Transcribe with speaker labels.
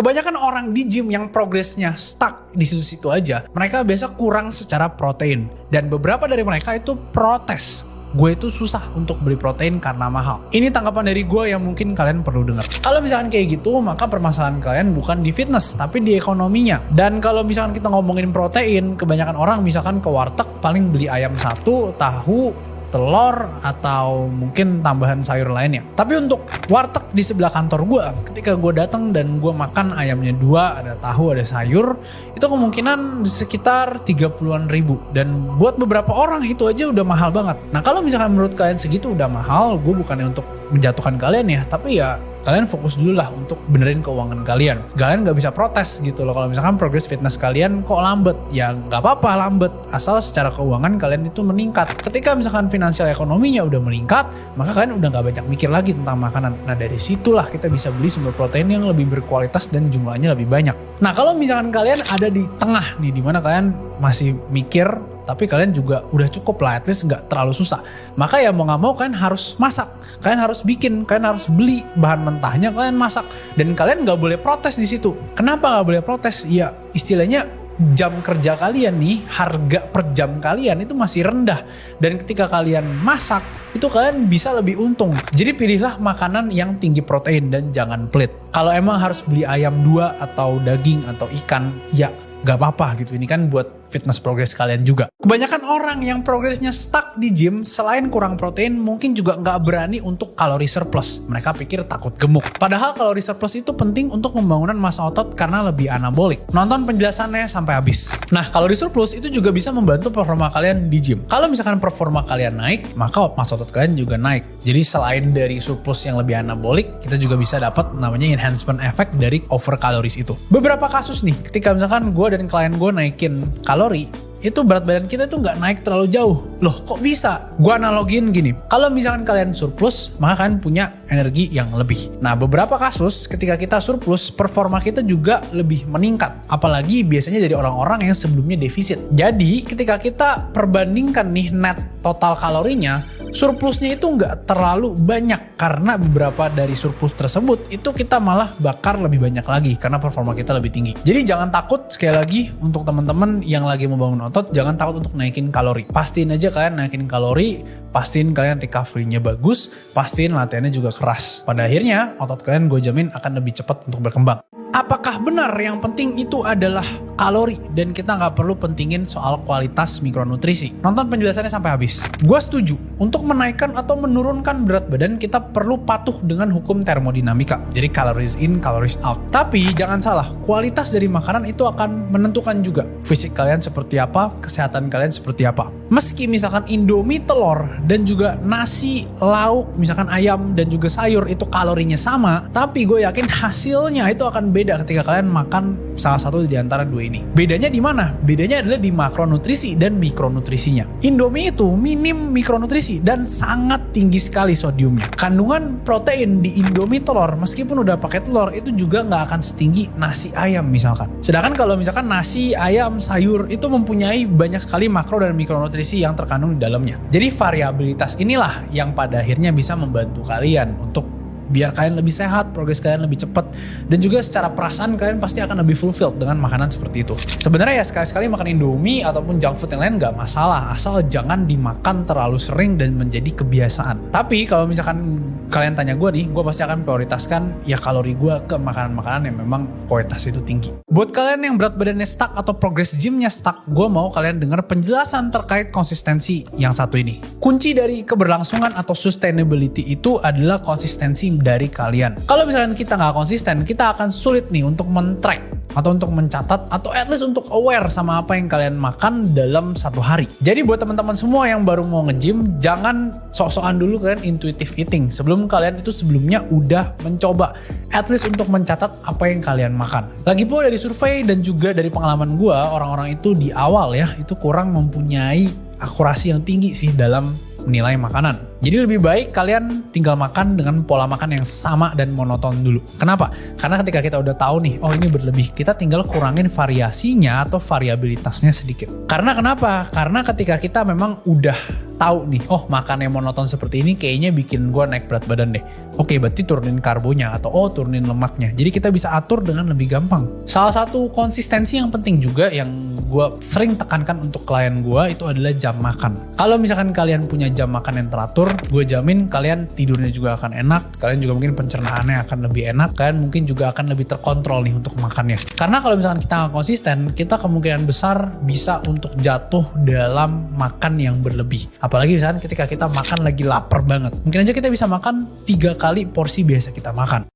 Speaker 1: Kebanyakan orang di gym yang progresnya stuck di situ-situ aja, mereka biasa kurang secara protein. Dan beberapa dari mereka itu protes, gue itu susah untuk beli protein karena mahal. Ini tanggapan dari gue yang mungkin kalian perlu dengar. Kalau misalkan kayak gitu, maka permasalahan kalian bukan di fitness, tapi di ekonominya. Dan kalau misalkan kita ngomongin protein, kebanyakan orang misalkan ke warteg paling beli ayam satu, tahu, telur, atau mungkin tambahan sayur lainnya. Tapi untuk warteg di sebelah kantor gue, ketika gue datang dan gue makan ayamnya 2, ada tahu, ada sayur, itu kemungkinan sekitar 30-an ribu. Dan buat beberapa orang itu aja udah mahal banget. Nah kalau misalkan menurut kalian segitu udah mahal, gue bukannya untuk menjatuhkan kalian ya, tapi ya kalian fokus dulu lah untuk benerin keuangan kalian. Kalian gak bisa protes gitu loh kalau misalkan progres fitness kalian kok lambat. Ya gak apa-apa lambat, asal secara keuangan kalian itu meningkat. Ketika misalkan finansial ekonominya udah meningkat, maka kalian udah gak banyak mikir lagi tentang makanan. Nah dari situlah kita bisa beli sumber protein yang lebih berkualitas dan jumlahnya lebih banyak. Nah kalau misalkan kalian ada di tengah nih, dimana kalian masih mikir tapi kalian juga udah cukup lah, at least gak terlalu susah, maka ya mau gak mau kalian harus masak, kalian harus bikin, kalian harus beli bahan mentahnya, kalian masak. Dan kalian gak boleh protes di situ. Kenapa gak boleh protes? Ya istilahnya jam kerja kalian nih, harga per jam kalian itu masih rendah. Dan ketika kalian masak, itu kalian bisa lebih untung. Jadi pilihlah makanan yang tinggi protein dan jangan pelit. Kalau emang harus beli ayam 2 atau daging atau ikan, ya gak apa-apa gitu. Ini kan buat fitness progress kalian juga. Kebanyakan orang yang progresnya stuck di gym, selain kurang protein, mungkin juga nggak berani untuk kalori surplus. Mereka pikir takut gemuk. Padahal kalori surplus itu penting untuk pembangunan massa otot karena lebih anabolik. Nonton penjelasannya sampai habis. Nah, kalori surplus itu juga bisa membantu performa kalian di gym. Kalau misalkan performa kalian naik, maka massa otot kalian juga naik. Jadi selain dari surplus yang lebih anabolik, kita juga bisa dapat namanya enhancement effect dari over calories itu. Beberapa kasus nih, ketika misalkan gue dan klien gue naikin kalori, itu berat badan kita itu nggak naik terlalu jauh. Loh kok bisa? Gue analogin gini, kalau misalkan kalian surplus, maka kalian punya energi yang lebih. Nah beberapa kasus ketika kita surplus, performa kita juga lebih meningkat. Apalagi biasanya dari orang-orang yang sebelumnya defisit. Jadi ketika kita perbandingkan nih net total kalorinya, surplusnya itu nggak terlalu banyak, karena beberapa dari surplus tersebut itu kita malah bakar lebih banyak lagi karena performa kita lebih tinggi. Jadi jangan takut, sekali lagi untuk teman-teman yang lagi membangun otot, jangan takut untuk naikin kalori. Pastiin aja kalian naikin kalori, pastiin kalian recovery-nya bagus, pastiin latihannya juga keras. Pada akhirnya otot kalian gue jamin akan lebih cepat untuk berkembang. Apakah benar yang penting itu adalah kalori dan kita nggak perlu pentingin soal kualitas mikronutrisi? Nonton penjelasannya sampai habis. Gue setuju, untuk menaikkan atau menurunkan berat badan kita perlu patuh dengan hukum termodinamika. Jadi calories in, calories out. Tapi jangan salah, kualitas dari makanan itu akan menentukan juga fisik kalian seperti apa, kesehatan kalian seperti apa. Meski misalkan Indomie telur dan juga nasi, lauk, misalkan ayam dan juga sayur itu kalorinya sama, tapi gue yakin hasilnya itu akan beda ketika kalian makan salah satu di antara dua ini. Bedanya di mana? Bedanya adalah di makronutrisi dan mikronutrisinya. Indomie itu minim mikronutrisi dan sangat tinggi sekali sodiumnya. Kandungan protein di Indomie telur, meskipun udah pakai telur, itu juga nggak akan setinggi nasi ayam misalkan. Sedangkan kalau misalkan nasi, ayam, sayur itu mempunyai banyak sekali makro dan mikronutrisi yang terkandung di dalamnya. Jadi variabilitas inilah yang pada akhirnya bisa membantu kalian untuk biar kalian lebih sehat, progres kalian lebih cepat, dan juga secara perasaan kalian pasti akan lebih fulfilled dengan makanan seperti itu. Sebenarnya ya sekali-sekali makan Indomie ataupun junk food yang lain nggak masalah, asal jangan dimakan terlalu sering dan menjadi kebiasaan. Tapi kalau misalkan kalian tanya gue nih, gue pasti akan prioritaskan ya kalori gue ke makanan-makanan yang memang kualitas itu tinggi. Buat kalian yang berat badannya stuck atau progres gymnya stuck, gue mau kalian dengar penjelasan terkait konsistensi yang satu ini. Kunci dari keberlangsungan atau sustainability itu adalah konsistensi dari kalian. Kalau misalkan kita nggak konsisten, kita akan sulit nih untuk men-track atau untuk mencatat atau at least untuk aware sama apa yang kalian makan dalam satu hari. Jadi buat teman-teman semua yang baru mau nge-gym, jangan sok-sokan dulu kalian intuitive eating sebelum kalian itu sebelumnya udah mencoba at least untuk mencatat apa yang kalian makan. Lagi pula dari survei dan juga dari pengalaman gue, orang-orang itu di awal ya itu kurang mempunyai akurasi yang tinggi sih dalam menilai makanan. Jadi lebih baik kalian tinggal makan dengan pola makan yang sama dan monoton dulu. Kenapa? Karena ketika kita udah tahu nih, oh ini berlebih, kita tinggal kurangin variasinya atau variabilitasnya sedikit. Karena kenapa? Karena ketika kita memang udah tahu nih, oh makan yang monoton seperti ini kayaknya bikin gue naik berat badan deh. Oke, berarti turunin karbonya atau turunin lemaknya. Jadi kita bisa atur dengan lebih gampang. Salah satu konsistensi yang penting juga yang gue sering tekankan untuk klien gue itu adalah jam makan. Kalau misalkan kalian punya jam makan yang teratur, gue jamin kalian tidurnya juga akan enak, kalian juga mungkin pencernaannya akan lebih enak, kalian mungkin juga akan lebih terkontrol nih untuk makannya. Karena kalau misalkan kita nggak konsisten, kita kemungkinan besar bisa untuk jatuh dalam makan yang berlebih. Apalagi misalkan ketika kita makan lagi lapar banget. Mungkin aja kita bisa makan 3 kali porsi biasa kita makan.